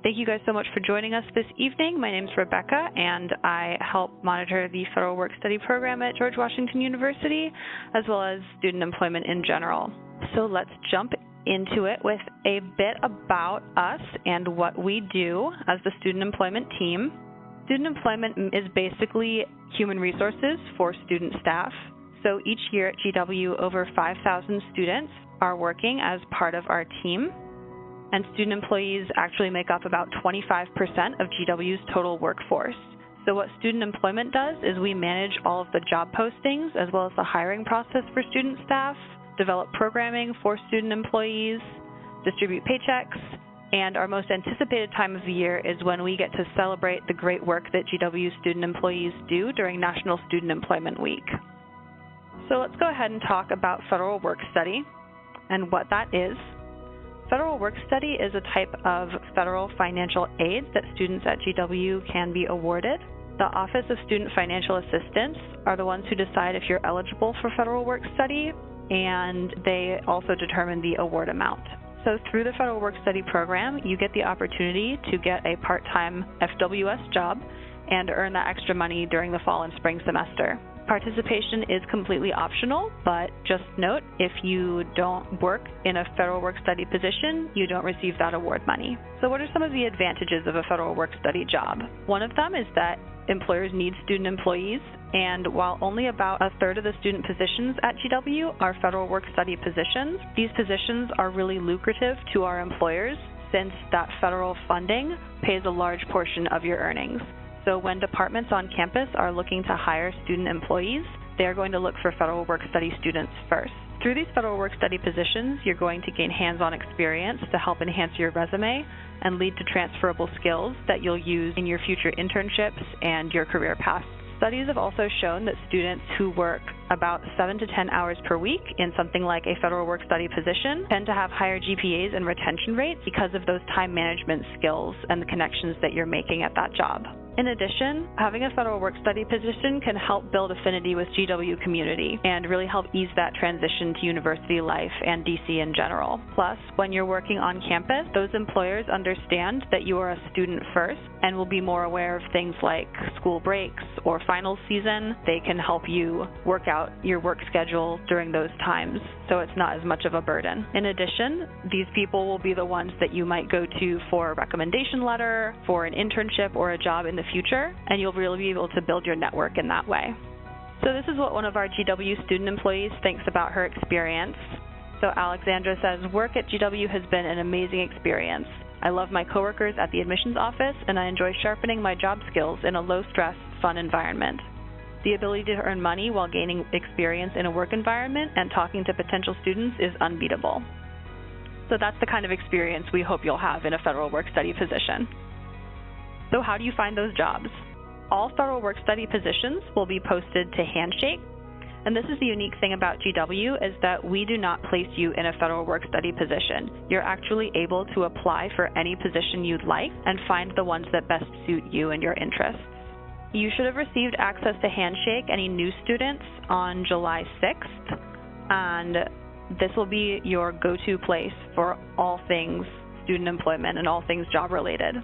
Thank you guys so much for joining us this evening. My name is Rebecca, and I help monitor the Federal Work Study program at George Washington University, as well as student employment in general. So let's jump into it with a bit about us and what we do as the student employment team. Student employment is basically human resources for student staff. So each year at GW, over 5,000 students are working as part of our team. And student employees actually make up about 25% of GW's total workforce. So what student employment does is we manage all of the job postings as well as the hiring process for student staff, develop programming for student employees, distribute paychecks, and our most anticipated time of the year is when we get to celebrate the great work that GW student employees do during National Student Employment Week. So let's go ahead and talk about Federal Work Study and what that is. Federal Work Study is a type of federal financial aid that students at GW can be awarded. The Office of Student Financial Assistance are the ones who decide if you're eligible for Federal Work Study, and they also determine the award amount. So through the Federal Work Study program, you get the opportunity to get a part-time FWS job and earn that extra money during the fall and spring semester. Participation is completely optional, but just note, if you don't work in a Federal Work Study position, you don't receive that award money. So what are some of the advantages of a Federal Work Study job? One of them is that employers need student employees, and while only about a third of the student positions at GW are Federal Work Study positions, these positions are really lucrative to our employers since that federal funding pays a large portion of your earnings. So when departments on campus are looking to hire student employees, they're going to look for Federal Work Study students first. Through these Federal Work Study positions, you're going to gain hands-on experience to help enhance your resume and lead to transferable skills that you'll use in your future internships and your career path. Studies have also shown that students who work about 7 to 10 hours per week in something like a Federal Work Study position tend to have higher GPAs and retention rates because of those time management skills and the connections that you're making at that job. In addition, having a Federal Work Study position can help build affinity with GW community and really help ease that transition to university life and DC in general. Plus, when you're working on campus, those employers understand that you are a student first and will be more aware of things like school breaks or final season. They can help you work out your work schedule during those times, so it's not as much of a burden. In addition, these people will be the ones that you might go to for a recommendation letter, for an internship or a job in the future, and you'll really be able to build your network in that way. So this is what one of our GW student employees thinks about her experience. So Alexandra says, "Work at GW has been an amazing experience. I love my coworkers at the admissions office, and I enjoy sharpening my job skills in a low-stress, fun environment. The ability to earn money while gaining experience in a work environment and talking to potential students is unbeatable." So that's the kind of experience we hope you'll have in a Federal Work Study position. So how do you find those jobs? All Federal Work Study positions will be posted to Handshake. And this is the unique thing about GW, is that we do not place you in a Federal Work Study position. You're actually able to apply for any position you'd like and find the ones that best suit you and your interests. You should have received access to Handshake, any new students, on July 6th. And this will be your go-to place for all things student employment and all things job-related.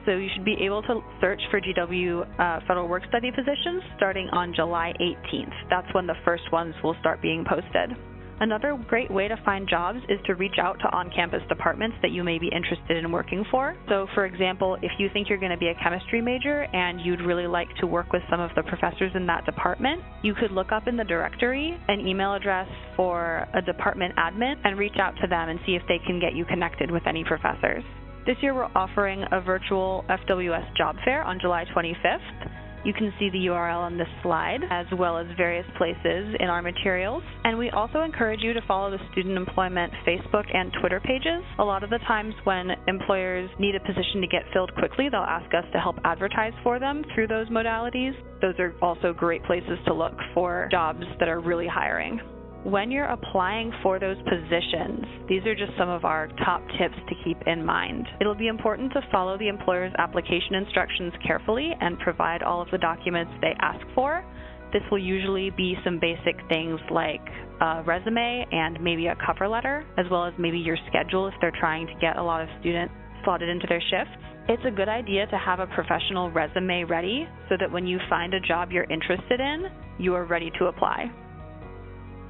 So you should be able to search for GW Federal Work Study positions starting on July 18th. That's when the first ones will start being posted. Another great way to find jobs is to reach out to on-campus departments that you may be interested in working for. So for example, if you think you're going to be a chemistry major and you'd really like to work with some of the professors in that department, you could look up in the directory an email address for a department admin and reach out to them and see if they can get you connected with any professors. This year we're offering a virtual FWS job fair on July 25th. You can see the URL on this slide, as well as various places in our materials. And we also encourage you to follow the Student Employment Facebook and Twitter pages. A lot of the times when employers need a position to get filled quickly, they'll ask us to help advertise for them through those modalities. Those are also great places to look for jobs that are really hiring. When you're applying for those positions, these are just some of our top tips to keep in mind. It'll be important to follow the employer's application instructions carefully and provide all of the documents they ask for. This will usually be some basic things like a resume and maybe a cover letter, as well as maybe your schedule if they're trying to get a lot of students slotted into their shifts. It's a good idea to have a professional resume ready so that when you find a job you're interested in, you are ready to apply.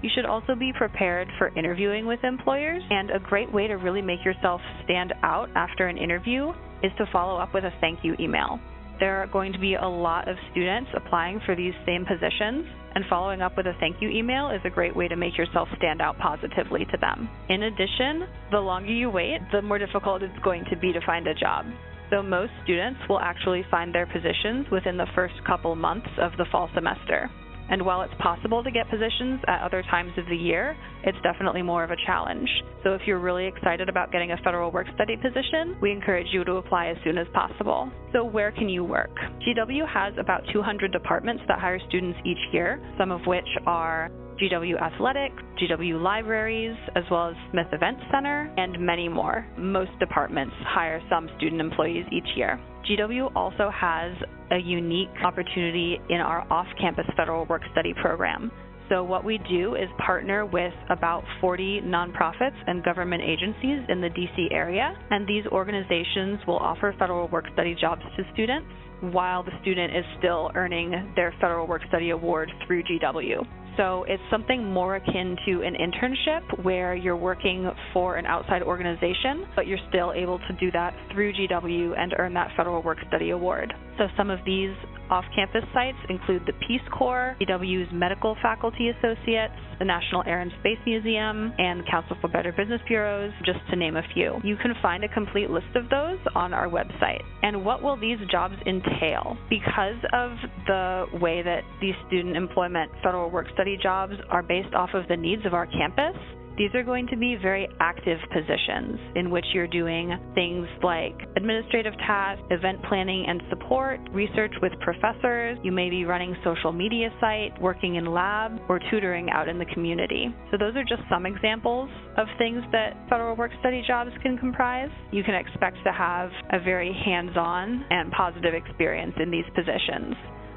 You should also be prepared for interviewing with employers, and a great way to really make yourself stand out after an interview is to follow up with a thank you email. There are going to be a lot of students applying for these same positions, and following up with a thank you email is a great way to make yourself stand out positively to them. In addition, the longer you wait, the more difficult it's going to be to find a job. So most students will actually find their positions within the first couple months of the fall semester. And while it's possible to get positions at other times of the year, it's definitely more of a challenge. So if you're really excited about getting a federal work-study position, we encourage you to apply as soon as possible. So where can you work? GW has about 200 departments that hire students each year, some of which are GW Athletics, GW Libraries, as well as Smith Event Center, and many more. Most departments hire some student employees each year. GW also has a unique opportunity in our off-campus federal work-study program. So what we do is partner with about 40 nonprofits and government agencies in the DC area, and these organizations will offer federal work-study jobs to students while the student is still earning their federal work-study award through GW. So it's something more akin to an internship where you're working for an outside organization, but you're still able to do that through GW and earn that federal work-study award. So some of these off-campus sites include the Peace Corps, GW's Medical Faculty Associates, the National Air and Space Museum, and Council for Better Business Bureaus, just to name a few. You can find a complete list of those on our website. And what will these jobs entail? Because of the way that these student employment federal work-study jobs are based off of the needs of our campus, these are going to be very active positions in which you're doing things like administrative tasks, event planning and support, research with professors. You may be running social media site, working in lab, or tutoring out in the community. So those are just some examples of things that federal work-study jobs can comprise. You can expect to have a very hands-on and positive experience in these positions.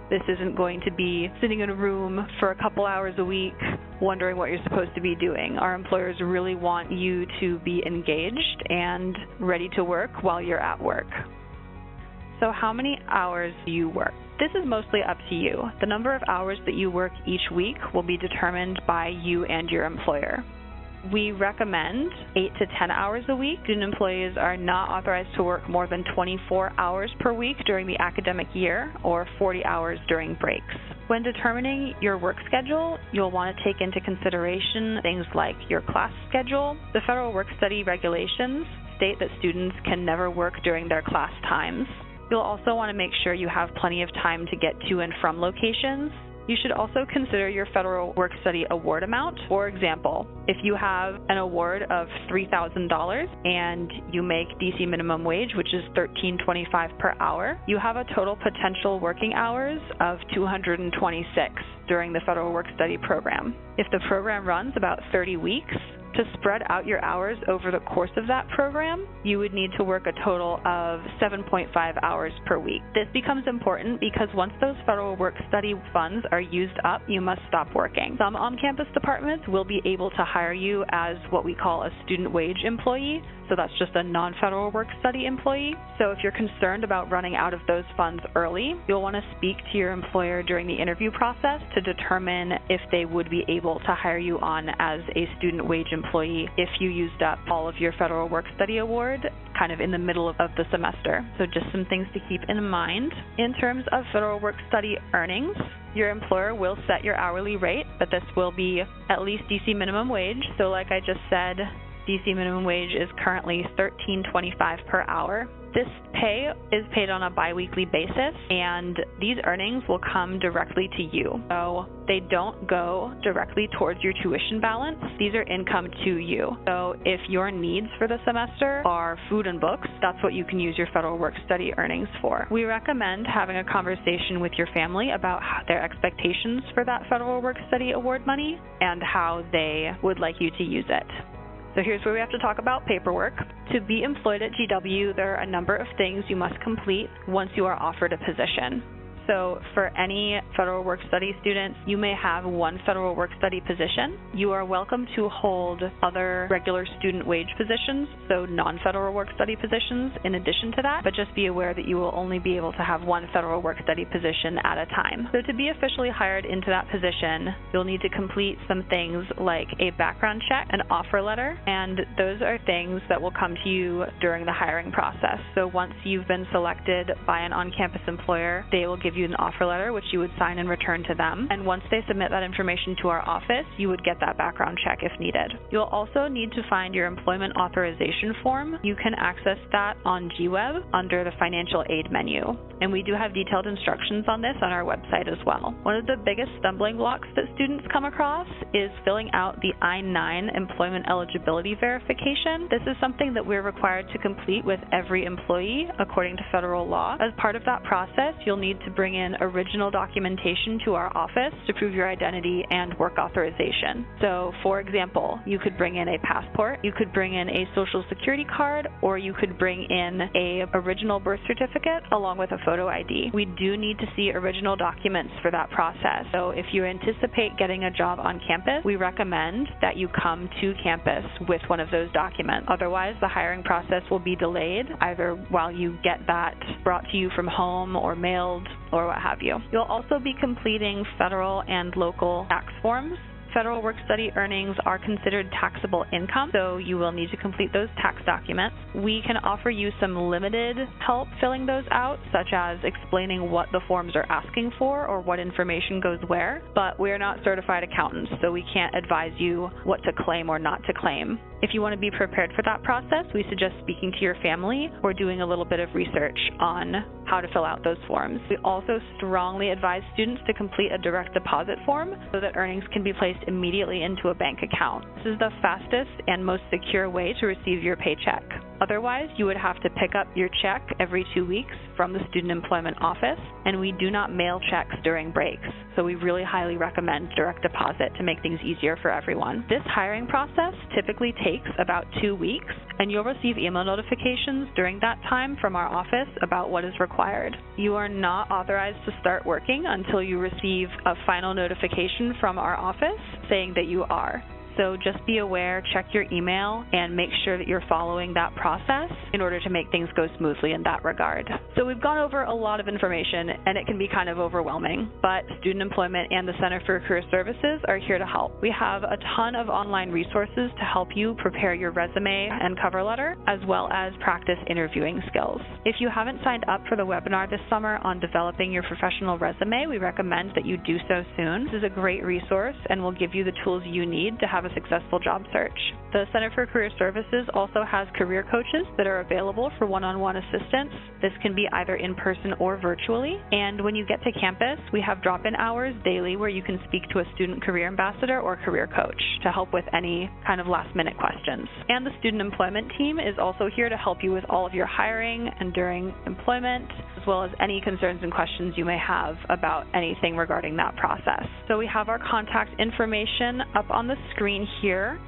This isn't going to be sitting in a room for a couple hours a week wondering what you're supposed to be doing. Our employers really want you to be engaged and ready to work while you're at work. So how many hours do you work? This is mostly up to you. The number of hours that you work each week will be determined by you and your employer. We recommend 8 to 10 hours a week. Student employees are not authorized to work more than 24 hours per week during the academic year or 40 hours during breaks. When determining your work schedule, you'll want to take into consideration things like your class schedule. The federal work-study regulations state that students can never work during their class times. You'll also want to make sure you have plenty of time to get to and from locations. You should also consider your federal work-study award amount. For example, if you have an award of $3,000 and you make DC minimum wage, which is $13.25 per hour, you have a total potential working hours of 226 during the federal work-study program. If the program runs about 30 weeks, to spread out your hours over the course of that program, you would need to work a total of 7.5 hours per week. This becomes important because once those federal work-study funds are used up, you must stop working. Some on-campus departments will be able to hire you as what we call a student wage employee, so that's just a non-federal work-study employee. So if you're concerned about running out of those funds early, you'll want to speak to your employer during the interview process to determine if they would be able to hire you on as a student wage employee if you used up all of your federal work-study award kind of in the middle of the semester. So just some things to keep in mind. In terms of federal work-study earnings, your employer will set your hourly rate, but this will be at least DC minimum wage. So like I just said, DC minimum wage is currently $13.25 per hour. This pay is paid on a biweekly basis, and these earnings will come directly to you. So they don't go directly towards your tuition balance. These are income to you. So if your needs for the semester are food and books, that's what you can use your federal work-study earnings for. We recommend having a conversation with your family about their expectations for that federal work-study award money and how they would like you to use it. So here's where we have to talk about paperwork. To be employed at GW, there are a number of things you must complete once you are offered a position. So for any federal work-study students, you may have one federal work-study position. You are welcome to hold other regular student wage positions, so non-federal work-study positions in addition to that, but just be aware that you will only be able to have one federal work-study position at a time. So to be officially hired into that position, you'll need to complete some things like a background check, an offer letter, and those are things that will come to you during the hiring process. So once you've been selected by an on-campus employer, they will give you an offer letter, which you would sign and return to them. And once they submit that information to our office, you would get that background check if needed. You'll also need to find your employment authorization form. You can access that on GWeb under the financial aid menu. And we do have detailed instructions on this on our website as well. One of the biggest stumbling blocks that students come across is filling out the I-9 employment eligibility verification. This is something that we're required to complete with every employee according to federal law. As part of that process, you'll need to bring in original documentation to our office to prove your identity and work authorization. So, for example, you could bring in a passport, you could bring in a social security card, or you could bring in an original birth certificate along with a photo ID. We do need to see original documents for that process. So if you anticipate getting a job on campus, we recommend that you come to campus with one of those documents. Otherwise, the hiring process will be delayed, either while you get that brought to you from home or mailed or what have you. You'll also be completing federal and local tax forms. Federal work-study earnings are considered taxable income, so you will need to complete those tax documents. We can offer you some limited help filling those out, such as explaining what the forms are asking for or what information goes where, but we're not certified accountants, so we can't advise you what to claim or not to claim. If you want to be prepared for that process, we suggest speaking to your family or doing a little bit of research on how to fill out those forms. We also strongly advise students to complete a direct deposit form so that earnings can be placed immediately into a bank account. This is the fastest and most secure way to receive your paycheck. Otherwise, you would have to pick up your check every 2 weeks from the Student Employment Office, and we do not mail checks during breaks, so we really highly recommend direct deposit to make things easier for everyone. This hiring process typically takes about 2 weeks, and you'll receive email notifications during that time from our office about what is required. You are not authorized to start working until you receive a final notification from our office saying that you are. So just be aware, check your email, and make sure that you're following that process in order to make things go smoothly in that regard. So we've gone over a lot of information, and it can be kind of overwhelming, but Student Employment and the Center for Career Services are here to help. We have a ton of online resources to help you prepare your resume and cover letter, as well as practice interviewing skills. If you haven't signed up for the webinar this summer on developing your professional resume, we recommend that you do so soon. This is a great resource and will give you the tools you need to have a successful job search. The Center for Career Services also has career coaches that are available for one-on-one assistance. This can be either in person or virtually. And when you get to campus, we have drop-in hours daily where you can speak to a student career ambassador or career coach to help with any kind of last-minute questions. And the Student Employment team is also here to help you with all of your hiring and during employment, as well as any concerns and questions you may have about anything regarding that process. So we have our contact information up on the screen here.